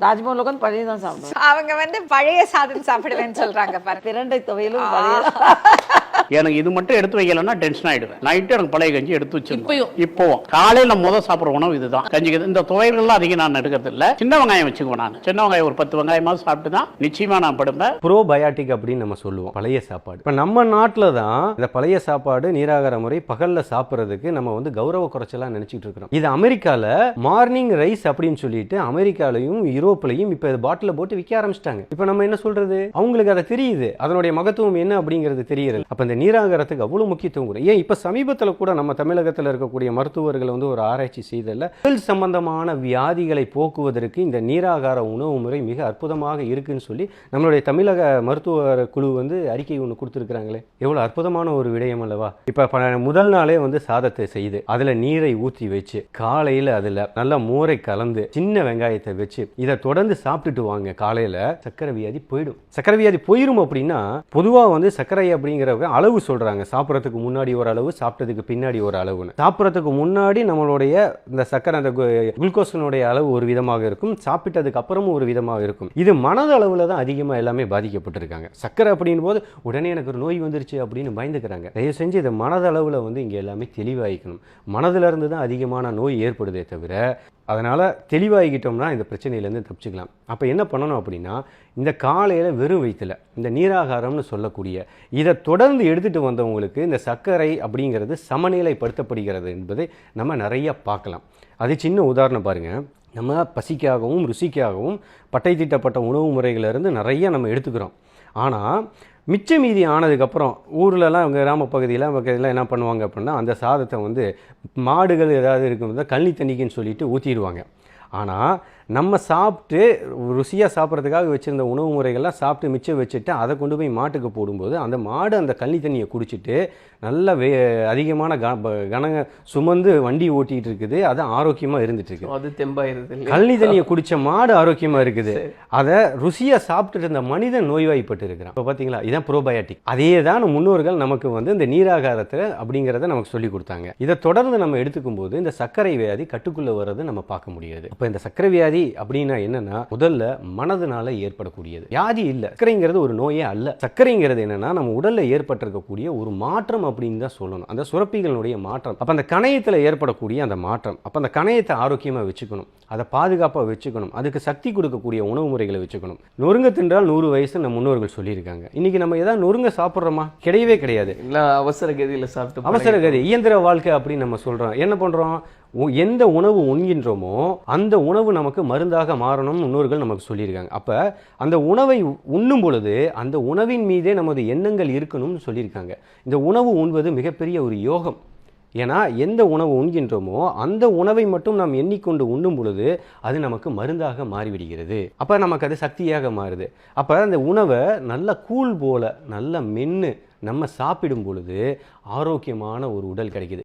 தாஜ்மஹால் உட்காந்து பழைய தான் சாப்பிடுவோம். அவங்க பழைய சாதம் சாப்பிடுவேன்னு சொல்றாங்க பாரு. பிரண்டை துவையலும் பழைய. எனக்கு இது மட்டும் எடுத்து வைக்கலன்னா டென்ஷன் ஆயிடுவேன். நைட்டு எனக்கு பழைய கஞ்சி எடுத்து வச்சிருப்போம். இப்போ காலையில சாப்பிட்ற உணவு இதுதான். கஞ்சி இந்த துவையல்கள்லாம் அதிகம் நான் எடுக்கிறது இல்லை. சின்ன வெங்காயம் வச்சுக்குவேன். நான் சின்ன வெங்காயம் ஒரு 10 வெங்காயமாவது சாப்பிட்டு தான் நிச்சயமா நான் படுப்பேன். ப்ரோபயாட்டிக் அப்படின்னு நம்ம சொல்லுவோம் பழைய சாப்பாடு. இப்போ நம்ம நாட்டில் தான் இந்த பழைய சாப்பாடு நீராகார முறை பகல்ல சாப்பிட்றதுக்கு நம்ம கௌரவ குறைச்சலா நினைச்சிட்டு இருக்கிறோம். இது அமெரிக்கால மார்னிங் ரைஸ் அப்படின்னு சொல்லிட்டு அமெரிக்காலையும் யூரோப்லையும் இப்போ பாட்டில போட்டு விற்க ஆரம்பிச்சிட்டாங்க. இப்போ நம்ம என்ன சொல்றது, அவங்களுக்கு அதை தெரியுது, அதனுடைய மகத்துவம் என்ன அப்படிங்கிறது தெரியுது. அப்ப இந்த நீராகாரத்துக்கு அவ்வளவு முக்கியத்துவம் கூட. ஏன் இப்ப சமீபத்தில் கூட நம்ம தமிழகத்தில் இருக்கக்கூடிய மருத்துவர்கள் ஒரு ஆராய்ச்சி செய்தல உடல் சம்பந்தமான வியாதிகளை போக்குவதற்கு இந்த நீராகார உணவு முறை மிக அற்புதமாக இருக்குன்னு சொல்லி நம்மளுடைய தமிழக மருத்துவ குழு அறிக்கை ஒன்று கொடுத்துருக்காங்களே. எவ்வளவு அற்புதமான ஒரு விடயம் அல்லவா. இப்ப முதல் நாளே சாதத்தை செய்து அதுல நீரை ஊற்றி வச்சு காலையில அதுல நல்ல மோரை கலந்து சின்ன வெங்காயத்தை வச்சு இதை தொடர்ந்து சாப்பிட்டுட்டு வாங்க. காலையில சக்கரை வியாதி போயிடும். சக்கரை வியாதி போயிடும் அப்படின்னா பொதுவா சர்க்கரை அப்படிங்கிற அளவு சொல்றாங்க. சாப்பிட்றதுக்கு முன்னாடி ஒரு அளவு, சாப்பிட்டதுக்கு பின்னாடி ஒரு அளவுன்னு. சாப்பிட்றதுக்கு முன்னாடி நம்மளுடைய இந்த சக்கரை அந்த குளுக்கோஸினுடைய அளவு ஒரு விதமாக இருக்கும், சாப்பிட்டதுக்கு அப்புறமும் ஒரு விதமாக இருக்கும். இது மனது அளவுல தான் அதிகமா எல்லாமே பாதிக்கப்பட்டிருக்காங்க. சக்கரை அப்படின் போது உடனே எனக்கு ஒரு நோய் வந்துருச்சு அப்படின்னு பயந்துக்கிறாங்க. தயவு செஞ்சு இதை மனதளவுல இங்க எல்லாமே தெளிவாயிக்கணும். மனதுல இருந்து தான் அதிகமான நோய் ஏற்படுதே தவிர, அதனால தெளிவாகிக்கிட்டோம்னா இந்த பிரச்சனையிலேருந்து தப்பிச்சுக்கலாம். அப்போ என்ன பண்ணணும் அப்படின்னா, இந்த காலையில் வெறும் வயிற்றுல இந்த நீராகாரம்னு சொல்லக்கூடிய இதை தொடர்ந்து எடுத்துகிட்டு வந்தவங்களுக்கு இந்த சர்க்கரை அப்படிங்கிறது சமநிலைப்படுத்தப்படுகிறது என்பதை நம்ம நிறைய பார்க்கலாம். அது சின்ன உதாரணம் பாருங்கள். நம்ம பசிக்காகவும் ருசிக்காகவும் பட்டை தீட்டப்பட்ட உணவு முறைகளிலிருந்து நிறைய நம்ம எடுத்துக்கிறோம். ஆனால் மிச்ச மீதி ஆனதுக்கப்புறம் ஊர்லலாம் கிராம பகுதியில் என்ன பண்ணுவாங்க அப்படின்னா, அந்த சாதத்தை மாடுகள் ஏதாவது இருக்கும்போது கழனி தண்ணிக்குன்னு சொல்லிட்டு ஊற்றிடுவாங்க. ஆனால் நம்ம சாப்பிட்டு ருசியாக சாப்பிட்றதுக்காக வச்சுருந்த உணவு முறைகள்லாம் சாப்பிட்டு மிச்சம் வச்சுட்டு அதை கொண்டு போய் மாட்டுக்கு போடும்போது அந்த மாடு அந்த கழனி தண்ணியை குடிச்சிட்டு நல்ல அதிகமான கனங்க சுமந்து வண்டி ஓட்டிகிட்டு இருக்குது. அது ஆரோக்கியமாக இருந்துட்டு இருக்கு. அது தெம்பாயிருது. கழனி தண்ணியை குடித்த மாடு ஆரோக்கியமாக இருக்குது. அதை ருசியாக சாப்பிட்டுட்டு இருந்த மனிதன் நோய்வாய்ப்பட்டு இருக்கிறான். இப்போ பார்த்தீங்களா, இதான் ப்ரோபயாட்டிக். அதே தான் முன்னோர்கள் நமக்கு இந்த நீராகாரத்தில் அப்படிங்கிறத நமக்கு சொல்லி கொடுத்தாங்க. இதை தொடர்ந்து நம்ம எடுத்துக்கும் போது இந்த சர்க்கரை வியாதி கட்டுக்குள்ளே வர்றது நம்ம பார்க்க முடியாது. அப்போ இந்த சர்க்கரை வியாதி அப்படின்னா என்னன்னா, முதல்ல மனதுனால ஏற்படக்கூடியது வியாதி இல்ல. சர்க்கரைங்கிறது ஒரு நோயே அல்ல. சர்க்கரைங்கிறது என்னன்னா நம்ம உடல்ல ஏற்பட்டிருக்கக்கூடிய ஒரு மாற்றம் அப்படின்னு தான் சொல்லணும். அந்த சுரப்பிகளுடைய மாற்றம். அப்ப அந்த கணையத்தில் ஏற்படக்கூடிய அந்த மாற்றம். அப்ப அந்த கணையத்தை ஆரோக்கியமா வச்சுக்கணும், அதை பாதுகாப்பா வச்சுக்கணும், அதுக்கு சக்தி கொடுக்கக்கூடிய உணவு முறைகளை வச்சுக்கணும். நொறுங்க தின்றால் 100 வயசு நம்ம முன்னோர்கள் சொல்லியிருக்காங்க. இன்னைக்கு நம்ம ஏதாவது நொறுங்க சாப்பிட்றோமா? கிடையவே கிடையாது. அவசர கதியில சாப்பிட்டு அவசர கதி இயந்திர வாழ்க்கை அப்படின்னு நம்ம சொல்றோம். என்ன பண்றோம், எந்த உணவு உண்கின்றோமோ அந்த உணவு நமக்கு மருந்தாக மாறணும் முன்னோர்கள் நமக்கு சொல்லியிருக்காங்க. அப்ப அந்த உணவை உண்ணும் பொழுது அந்த உணவின் மீதே நமது எண்ணங்கள் இருக்கணும்னு சொல்லியிருக்காங்க. இந்த உணவு உண்பது மிகப்பெரிய ஒரு யோகம். ஏன்னா எந்த உணவு உண்கின்றோமோ அந்த உணவை மட்டும் நாம் எண்ணிக்கொண்டு உண்ணும் பொழுது அது நமக்கு மருந்தாக மாறிவிடுகிறது. அப்ப நமக்கு அது சக்தியாக மாறுது. அப்ப அந்த உணவை நல்ல கூழ் போல நல்ல மென்று நம்ம சாப்பிடும் பொழுது ஆரோக்கியமான ஒரு உடல் கிடைக்குது.